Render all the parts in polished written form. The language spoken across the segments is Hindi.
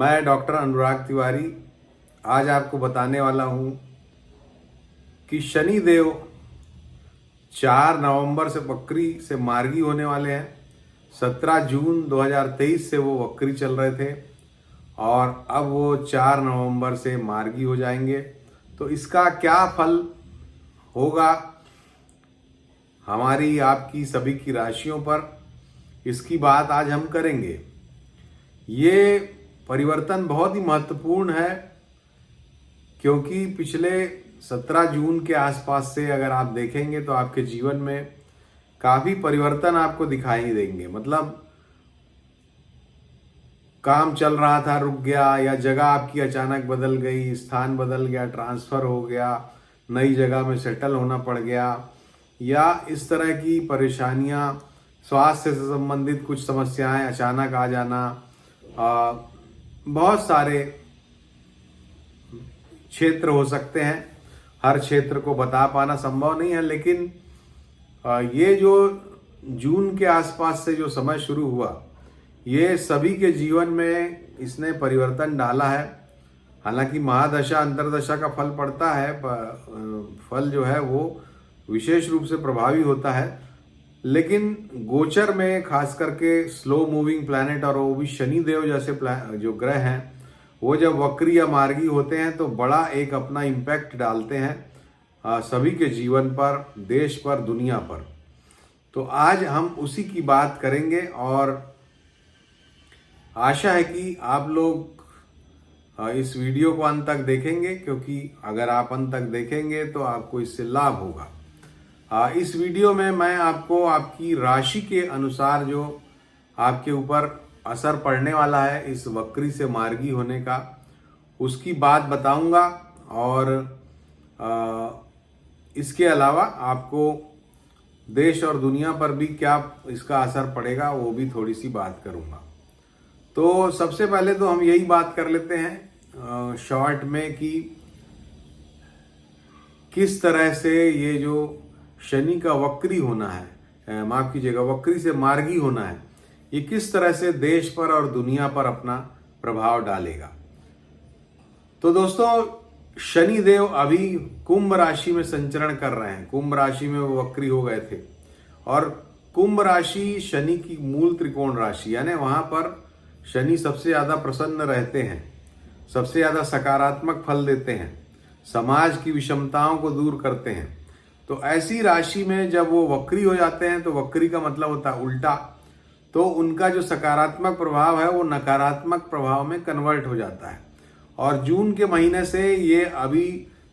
मैं डॉक्टर अनुराग तिवारी आज आपको बताने वाला हूँ कि शनि देव 4 नवंबर से वक्री से मार्गी होने वाले हैं। 17 जून 2023 से वो वक्री चल रहे थे और अब वो 4 नवंबर से मार्गी हो जाएंगे। तो इसका क्या फल होगा हमारी आपकी सभी की राशियों पर, इसकी बात आज हम करेंगे। ये परिवर्तन बहुत ही महत्वपूर्ण है क्योंकि पिछले 17 जून के आसपास से अगर आप देखेंगे तो आपके जीवन में काफ़ी परिवर्तन आपको दिखाई देंगे। मतलब काम चल रहा था रुक गया, या जगह आपकी अचानक बदल गई, स्थान बदल गया, ट्रांसफ़र हो गया, नई जगह में सेटल होना पड़ गया, या इस तरह की परेशानियां, स्वास्थ्य से संबंधित कुछ समस्याएं अचानक आ जाना। बहुत सारे क्षेत्र हो सकते हैं, हर क्षेत्र को बता पाना संभव नहीं है, लेकिन ये जो जून के आसपास से जो समय शुरू हुआ, ये सभी के जीवन में इसने परिवर्तन डाला है। हालांकि महादशा अंतरदशा का फल पड़ता है, फल जो है वो विशेष रूप से प्रभावी होता है, लेकिन गोचर में खास करके स्लो मूविंग प्लैनेट और वो भी शनि देव जैसे जो ग्रह हैं, वो जब वक्री या मार्गी होते हैं तो बड़ा एक अपना इम्पैक्ट डालते हैं सभी के जीवन पर, देश पर, दुनिया पर। तो आज हम उसी की बात करेंगे और आशा है कि आप लोग इस वीडियो को अंत तक देखेंगे, क्योंकि अगर आप अंत तक देखेंगे तो आपको इससे लाभ होगा। इस वीडियो में मैं आपको आपकी राशि के अनुसार जो आपके ऊपर असर पड़ने वाला है इस वक्री से मार्गी होने का, उसकी बात बताऊंगा। और इसके अलावा आपको देश और दुनिया पर भी क्या इसका असर पड़ेगा वो भी थोड़ी सी बात करूंगा। तो सबसे पहले तो हम यही बात कर लेते हैं शॉर्ट में कि किस तरह से ये जो शनि का वक्री होना है, माफ कीजिएगा, वक्री से मार्गी होना है, ये किस तरह से देश पर और दुनिया पर अपना प्रभाव डालेगा। तो दोस्तों, शनि देव अभी कुंभ राशि में संचरण कर रहे हैं। कुंभ राशि में वो वक्री हो गए थे और कुंभ राशि शनि की मूल त्रिकोण राशि, यानी वहां पर शनि सबसे ज्यादा प्रसन्न रहते हैं, सबसे ज्यादा सकारात्मक फल देते हैं, समाज की विषमताओं को दूर करते हैं। तो ऐसी राशि में जब वो वक्री हो जाते हैं तो वक्री का मतलब होता है उल्टा, तो उनका जो सकारात्मक प्रभाव है वो नकारात्मक प्रभाव में कन्वर्ट हो जाता है। और जून के महीने से ये अभी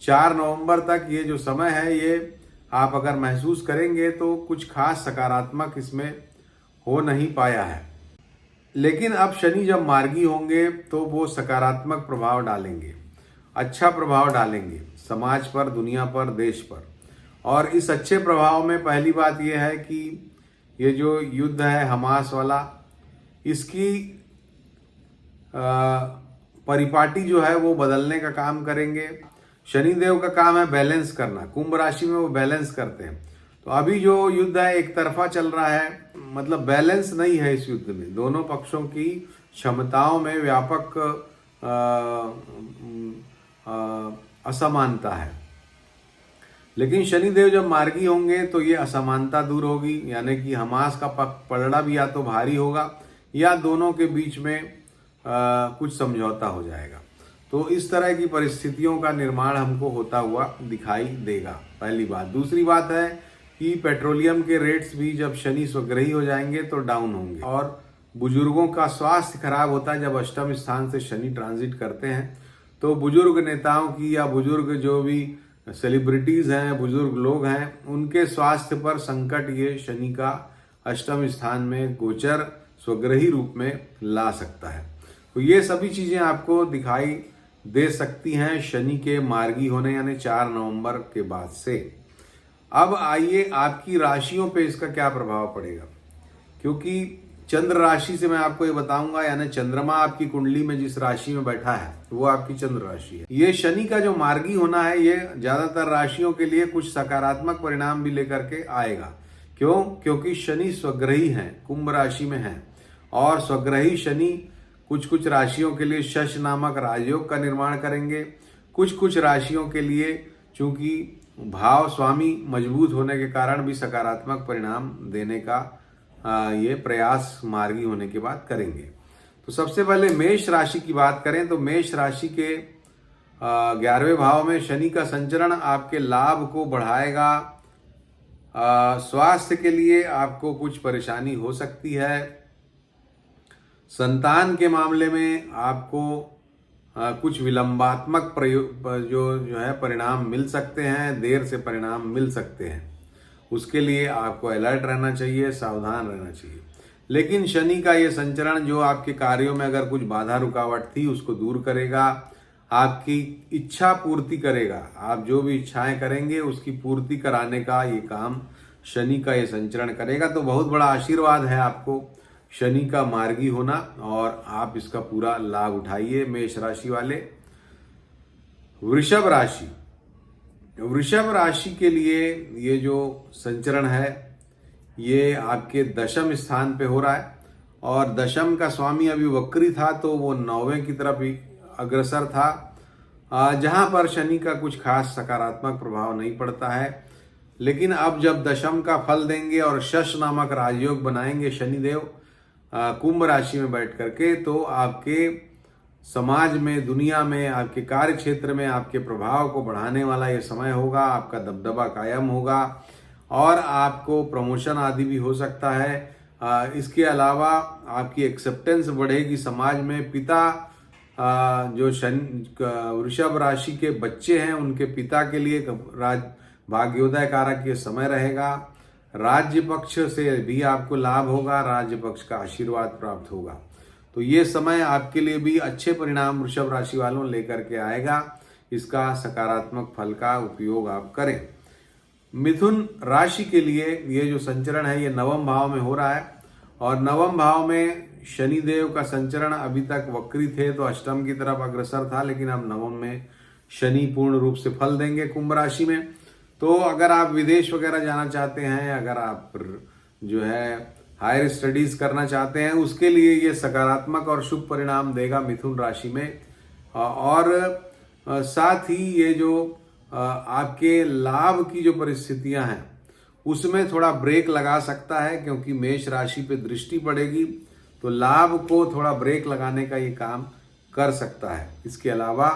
4 नवंबर तक ये जो समय है, ये आप अगर महसूस करेंगे तो कुछ खास सकारात्मक इसमें हो नहीं पाया है। लेकिन अब शनि जब मार्गी होंगे तो वो सकारात्मक प्रभाव डालेंगे, अच्छा प्रभाव डालेंगे समाज पर, दुनिया पर, देश पर। और इस अच्छे प्रभाव में पहली बात यह है कि ये जो युद्ध है हमास वाला, इसकी परिपाटी जो है वो बदलने का काम करेंगे। शनिदेव का काम है बैलेंस करना, कुंभ राशि में वो बैलेंस करते हैं। तो अभी जो युद्ध है एक तरफा चल रहा है, मतलब बैलेंस नहीं है इस युद्ध में, दोनों पक्षों की क्षमताओं में व्यापक असमानता है। लेकिन शनिदेव जब मार्गी होंगे तो ये असमानता दूर होगी, यानी कि हमास का पलड़ा भी या तो भारी होगा या दोनों के बीच में कुछ समझौता हो जाएगा। तो इस तरह की परिस्थितियों का निर्माण हमको होता हुआ दिखाई देगा, पहली बात। दूसरी बात है कि पेट्रोलियम के रेट्स भी जब शनि स्वग्रही हो जाएंगे तो डाउन होंगे। और बुजुर्गों का स्वास्थ्य खराब होता है जब अष्टम स्थान से शनि ट्रांजिट करते हैं, तो बुजुर्ग नेताओं की या बुजुर्ग जो भी सेलिब्रिटीज हैं, बुजुर्ग लोग हैं, उनके स्वास्थ्य पर संकट ये शनि का अष्टम स्थान में गोचर स्वग्रही रूप में ला सकता है। तो ये सभी चीजें आपको दिखाई दे सकती हैं शनि के मार्गी होने, यानी 4 नवंबर के बाद से। अब आइए आपकी राशियों पे इसका क्या प्रभाव पड़ेगा, क्योंकि चंद्र राशि से मैं आपको ये बताऊंगा, यानी चंद्रमा आपकी कुंडली में जिस राशि में बैठा है वो आपकी चंद्र राशि है। ये शनि का जो मार्गी होना है ये ज्यादातर राशियों के लिए कुछ सकारात्मक परिणाम भी लेकर के आएगा। क्यों? क्योंकि शनि स्वग्रही हैं, कुंभ राशि में हैं, और स्वग्रही शनि कुछ कुछ राशियों के लिए शश नामक राजयोग का निर्माण करेंगे। कुछ कुछ राशियों के लिए चूंकि भाव स्वामी मजबूत होने के कारण भी सकारात्मक परिणाम देने का ये प्रयास मार्गी होने के बाद करेंगे। तो सबसे पहले मेष राशि की बात करें तो मेष राशि के 11वें भाव में शनि का संचरण आपके लाभ को बढ़ाएगा। स्वास्थ्य के लिए आपको कुछ परेशानी हो सकती है। संतान के मामले में आपको कुछ विलंबात्मक जो है परिणाम मिल सकते हैं, देर से परिणाम मिल सकते हैं। उसके लिए आपको अलर्ट रहना चाहिए, सावधान रहना चाहिए। लेकिन शनि का ये संचरण जो आपके कार्यों में अगर कुछ बाधा रुकावट थी उसको दूर करेगा, आपकी इच्छा पूर्ति करेगा। आप जो भी इच्छाएं करेंगे उसकी पूर्ति कराने का ये काम शनि का ये संचरण करेगा। तो बहुत बड़ा आशीर्वाद है आपको शनि का मार्गी होना और आप इसका पूरा लाभ उठाइए। मेष राशि वाले वृषभ राशि, वृषभ राशि के लिए ये जो संचरण है ये आपके दशम स्थान पे हो रहा है और दशम का स्वामी अभी वक्री था तो वो 9वें की तरफ ही अग्रसर था, जहां पर शनि का कुछ खास सकारात्मक प्रभाव नहीं पड़ता है। लेकिन अब जब दशम का फल देंगे और शश नामक राजयोग बनाएंगे शनिदेव कुंभ राशि में बैठ करके, तो आपके समाज में, दुनिया में, आपके कार्य क्षेत्र में आपके प्रभाव को बढ़ाने वाला ये समय होगा। आपका दबदबा कायम होगा और आपको प्रमोशन आदि भी हो सकता है। इसके अलावा आपकी एक्सेप्टेंस बढ़ेगी समाज में। पिता जो वृषभ राशि के बच्चे हैं उनके पिता के लिए भाग्योदय कारक ये समय रहेगा। राज्य पक्ष से भी आपको लाभ होगा, राज्य पक्ष का आशीर्वाद प्राप्त होगा। तो ये समय आपके लिए भी अच्छे परिणाम वृषभ राशि वालों लेकर के आएगा। इसका सकारात्मक फल का उपयोग आप करें। मिथुन राशि के लिए ये जो संचरण है ये 9वें भाव में हो रहा है और 9वें भाव में शनिदेव का संचरण अभी तक वक्री थे तो अष्टम की तरफ अग्रसर था, लेकिन अब 9वें में शनि पूर्ण रूप से फल देंगे कुंभ राशि में। तो अगर आप विदेश वगैरह जाना चाहते हैं, अगर आप जो है हायर स्टडीज करना चाहते हैं, उसके लिए ये सकारात्मक और शुभ परिणाम देगा मिथुन राशि में। और साथ ही ये जो आपके लाभ की जो परिस्थितियां हैं उसमें थोड़ा ब्रेक लगा सकता है, क्योंकि मेष राशि पे दृष्टि पड़ेगी तो लाभ को थोड़ा ब्रेक लगाने का ये काम कर सकता है। इसके अलावा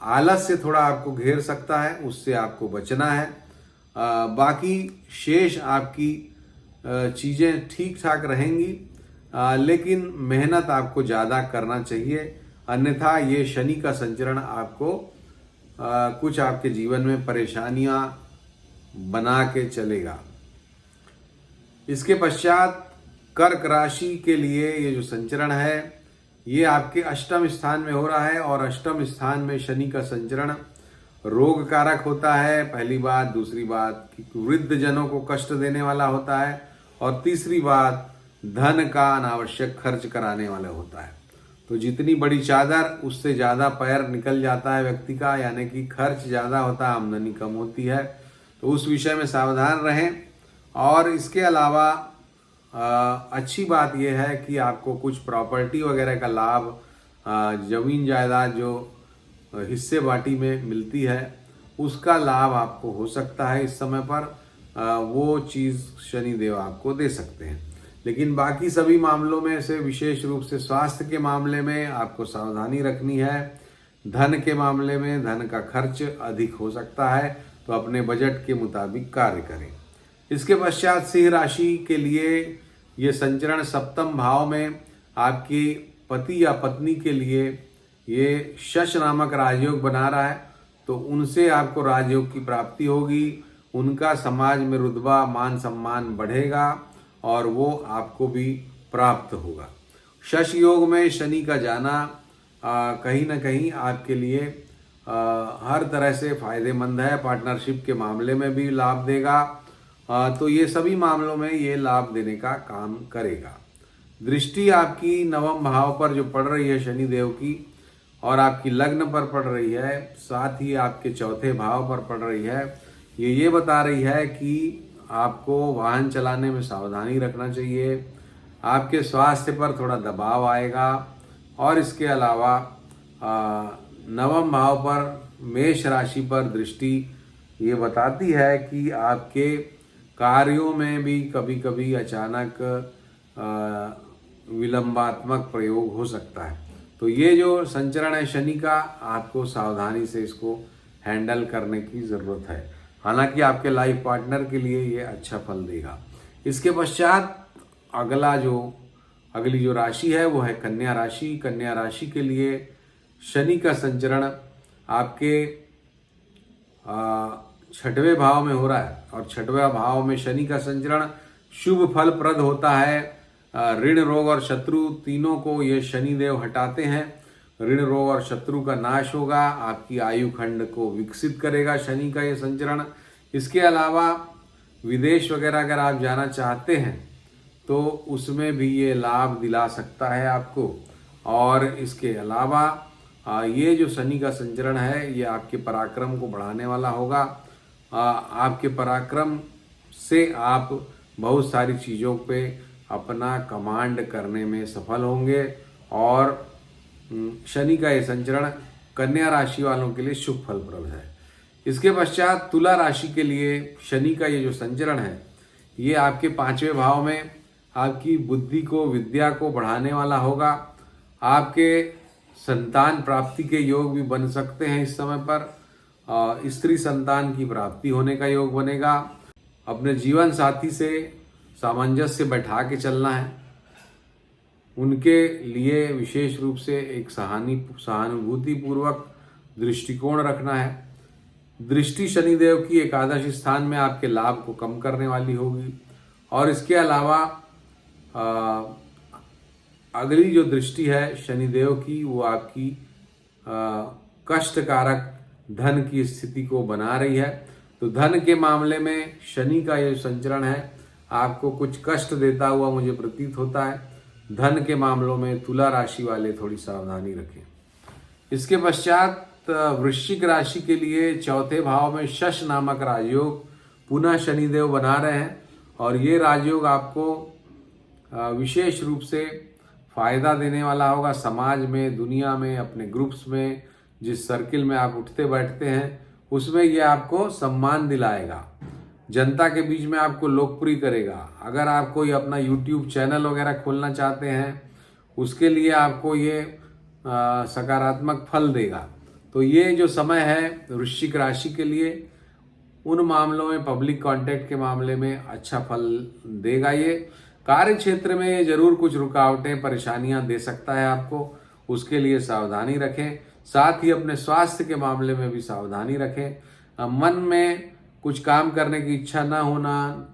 आलस से थोड़ा आपको घेर सकता है, उससे आपको बचना है। बाकी शेष आपकी चीज़ें ठीक ठाक रहेंगी, लेकिन मेहनत आपको ज़्यादा करना चाहिए, अन्यथा ये शनि का संचरण आपको कुछ आपके जीवन में परेशानियां बना के चलेगा। इसके पश्चात कर्क राशि के लिए ये जो संचरण है ये आपके अष्टम स्थान में हो रहा है और अष्टम स्थान में शनि का संचरण रोग कारक होता है, पहली बात। दूसरी बात कि वृद्ध जनों को कष्ट देने वाला होता है और तीसरी बात धन का अनावश्यक खर्च कराने वाला होता है। तो जितनी बड़ी चादर उससे ज़्यादा पैर निकल जाता है व्यक्ति का, यानी कि खर्च ज़्यादा होता है, आमदनी कम होती है। तो उस विषय में सावधान रहें। और इसके अलावा अच्छी बात यह है कि आपको कुछ प्रॉपर्टी वगैरह का लाभ, जमीन जायदाद जो हिस्से बाटी में मिलती है उसका लाभ आपको हो सकता है इस समय पर। वो चीज़ शनिदेव आपको दे सकते हैं। लेकिन बाकी सभी मामलों में से विशेष रूप से स्वास्थ्य के मामले में आपको सावधानी रखनी है। धन के मामले में धन का खर्च अधिक हो सकता है, तो अपने बजट के मुताबिक कार्य करें। इसके पश्चात सिंह राशि के लिए ये संचरण सप्तम भाव में आपकी पति या पत्नी के लिए ये शश नामक राजयोग बना रहा है, तो उनसे आपको राजयोग की प्राप्ति होगी। उनका समाज में रुतबा मान सम्मान बढ़ेगा और वो आपको भी प्राप्त होगा। शश योग में शनि का जाना कहीं ना कहीं आपके लिए हर तरह से फायदेमंद है। पार्टनरशिप के मामले में भी लाभ देगा। तो ये सभी मामलों में ये लाभ देने का काम करेगा। दृष्टि आपकी 9वें भाव पर जो पड़ रही है शनिदेव की और आपकी लग्न पर पड़ रही है, साथ ही आपके चौथे भाव पर पड़ रही है, ये बता रही है कि आपको वाहन चलाने में सावधानी रखना चाहिए। आपके स्वास्थ्य पर थोड़ा दबाव आएगा। और इसके अलावा नवम भाव पर मेष राशि पर दृष्टि ये बताती है कि आपके कार्यों में भी कभी कभी अचानक विलंबात्मक प्रयोग हो सकता है। तो ये जो संचरण है शनि का, आपको सावधानी से इसको हैंडल करने की ज़रूरत है। हालांकि आपके लाइफ पार्टनर के लिए ये अच्छा फल देगा। इसके पश्चात अगली जो राशि है वो है कन्या राशि। कन्या राशि के लिए शनि का संचरण आपके 6वें भाव में हो रहा है, और 6वें भाव में शनि का संचरण शुभ फलप्रद होता है। ऋण, रोग और शत्रु तीनों को ये शनिदेव हटाते हैं। ऋण, रोग और शत्रु का नाश होगा, आपकी आयु खंड को विकसित करेगा शनि का ये संचरण। इसके अलावा विदेश वगैरह अगर आप जाना चाहते हैं तो उसमें भी ये लाभ दिला सकता है आपको। और इसके अलावा ये जो शनि का संचरण है ये आपके पराक्रम को बढ़ाने वाला होगा। आपके पराक्रम से आप बहुत सारी चीज़ों पे अपना कमांड करने में सफल होंगे। और शनि का ये संचरण कन्या राशि वालों के लिए शुभ फलप्रद है। इसके पश्चात तुला राशि के लिए शनि का ये जो संचरण है ये आपके 5वें भाव में आपकी बुद्धि को, विद्या को बढ़ाने वाला होगा। आपके संतान प्राप्ति के योग भी बन सकते हैं इस समय पर। स्त्री संतान की प्राप्ति होने का योग बनेगा। अपने जीवन साथी से सामंजस्य बैठा के चलना है। उनके लिए विशेष रूप से एक सहानुभूतिपूर्वक दृष्टिकोण रखना है। दृष्टि शनिदेव की एकादश स्थान में आपके लाभ को कम करने वाली होगी। और इसके अलावा अगली जो दृष्टि है शनिदेव की वो आपकी कष्टकारक धन की स्थिति को बना रही है। तो धन के मामले में शनि का ये संचरण है आपको कुछ कष्ट देता हुआ मुझे प्रतीत होता है। धन के मामलों में तुला राशि वाले थोड़ी सावधानी रखें। इसके पश्चात वृश्चिक राशि के लिए 4थे भाव में शश नामक राजयोग पुनः शनिदेव बना रहे हैं। और ये राजयोग आपको विशेष रूप से फायदा देने वाला होगा। समाज में, दुनिया में, अपने ग्रुप्स में, जिस सर्किल में आप उठते बैठते हैं उसमें ये आपको सम्मान दिलाएगा। जनता के बीच में आपको लोकप्रिय करेगा। अगर आप कोई अपना YouTube चैनल वगैरह खोलना चाहते हैं उसके लिए आपको ये सकारात्मक फल देगा। तो ये जो समय है वृश्चिक राशि के लिए उन मामलों में, पब्लिक कांटेक्ट के मामले में अच्छा फल देगा। ये कार्य क्षेत्र में जरूर कुछ रुकावटें, परेशानियां दे सकता है आपको, उसके लिए सावधानी रखें। साथ ही अपने स्वास्थ्य के मामले में भी सावधानी रखें। मन में कुछ काम करने की इच्छा ना होना,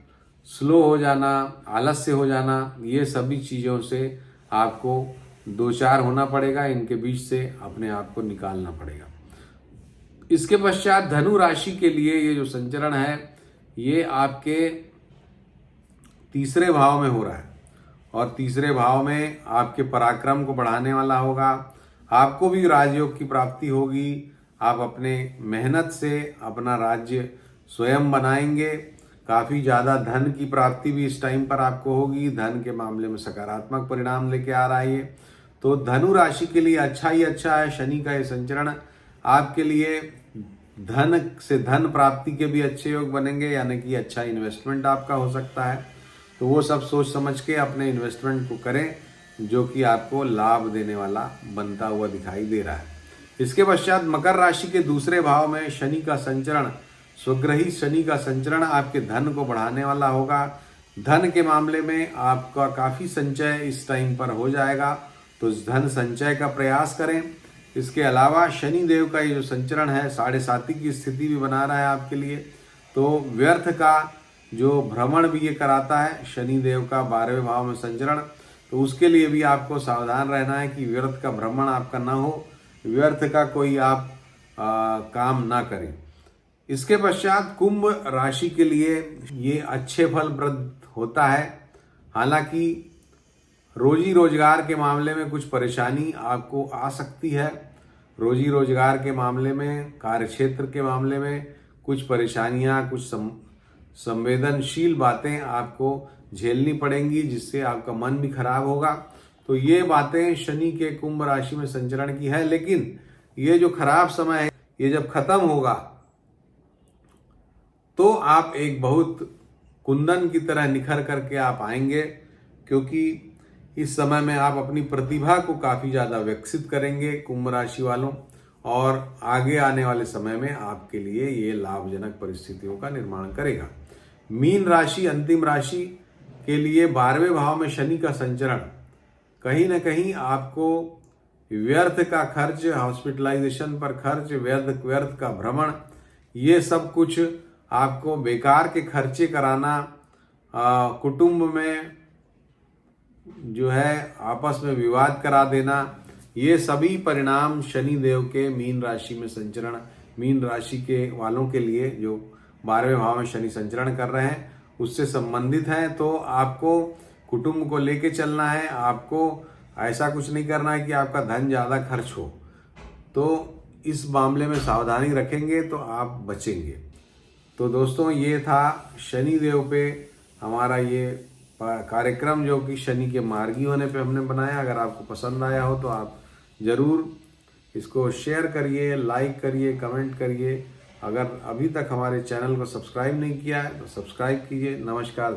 स्लो हो जाना, आलस्य हो जाना, ये सभी चीज़ों से आपको दो चार होना पड़ेगा। इनके बीच से अपने आप को निकालना पड़ेगा। इसके पश्चात धनु राशि के लिए ये जो संचरण है ये आपके 3रे भाव में हो रहा है। और 3रे भाव में आपके पराक्रम को बढ़ाने वाला होगा। आपको भी राजयोग की प्राप्ति होगी। आप अपने मेहनत से अपना राज्य स्वयं बनाएंगे। काफ़ी ज़्यादा धन की प्राप्ति भी इस टाइम पर आपको होगी। धन के मामले में सकारात्मक परिणाम लेके आ रहा है ये। तो धनु राशि के लिए अच्छा ही अच्छा है शनि का ये संचरण। आपके लिए धन से धन प्राप्ति के भी अच्छे योग बनेंगे, यानी कि अच्छा इन्वेस्टमेंट आपका हो सकता है। तो वो सब सोच समझ के अपने इन्वेस्टमेंट को करें जो कि आपको लाभ देने वाला बनता हुआ दिखाई दे रहा है। इसके पश्चात मकर राशि के 2रे भाव में शनि का संचरण, स्वग्रही शनि का संचरण आपके धन को बढ़ाने वाला होगा। धन के मामले में आपका काफ़ी संचय इस टाइम पर हो जाएगा, तो धन संचय का प्रयास करें। इसके अलावा शनि देव का ये जो संचरण है 7.5 की स्थिति भी बना रहा है आपके लिए। तो व्यर्थ का जो भ्रमण भी ये कराता है शनि देव का 12वें भाव में संचरण। तो उसके लिए भी आपको सावधान रहना है कि व्यर्थ का भ्रमण आपका ना हो, व्यर्थ का कोई आप काम ना करें। इसके पश्चात कुंभ राशि के लिए ये अच्छे फलप्रद होता है। हालांकि रोजी रोजगार के मामले में कुछ परेशानी आपको आ सकती है। रोजी रोजगार के मामले में, कार्यक्षेत्र के मामले में कुछ परेशानियां, कुछ संवेदनशील बातें आपको झेलनी पड़ेंगी, जिससे आपका मन भी खराब होगा। तो ये बातें शनि के कुंभ राशि में संचरण की है। लेकिन ये जो खराब समय है, ये जब खत्म होगा तो आप एक बहुत कुंदन की तरह निखर करके आप आएंगे, क्योंकि इस समय में आप अपनी प्रतिभा को काफ़ी ज़्यादा विकसित करेंगे कुंभ राशि वालों, और आगे आने वाले समय में आपके लिए ये लाभजनक परिस्थितियों का निर्माण करेगा। मीन राशि अंतिम राशि के लिए 12वें भाव में शनि का संचरण कहीं ना कहीं आपको व्यर्थ का खर्च, हॉस्पिटलाइजेशन पर खर्च, व्यर्थ का भ्रमण, ये सब कुछ आपको बेकार के खर्चे कराना, कुटुंब में जो है आपस में विवाद करा देना, ये सभी परिणाम शनि देव के मीन राशि में संचरण, मीन राशि के वालों के लिए जो 12वें भाव में शनि संचरण कर रहे हैं उससे संबंधित हैं। तो आपको कुटुंब को लेके चलना है, आपको ऐसा कुछ नहीं करना है कि आपका धन ज़्यादा खर्च हो। तो इस मामले में सावधानी रखेंगे तो आप बचेंगे। तो दोस्तों, ये था शनि देव पे हमारा ये कार्यक्रम, जो कि शनि के मार्गी होने पे हमने बनाया। अगर आपको पसंद आया हो तो आप ज़रूर इसको शेयर करिए, लाइक करिए, कमेंट करिए। अगर अभी तक हमारे चैनल को सब्सक्राइब नहीं किया है तो सब्सक्राइब कीजिए। नमस्कार।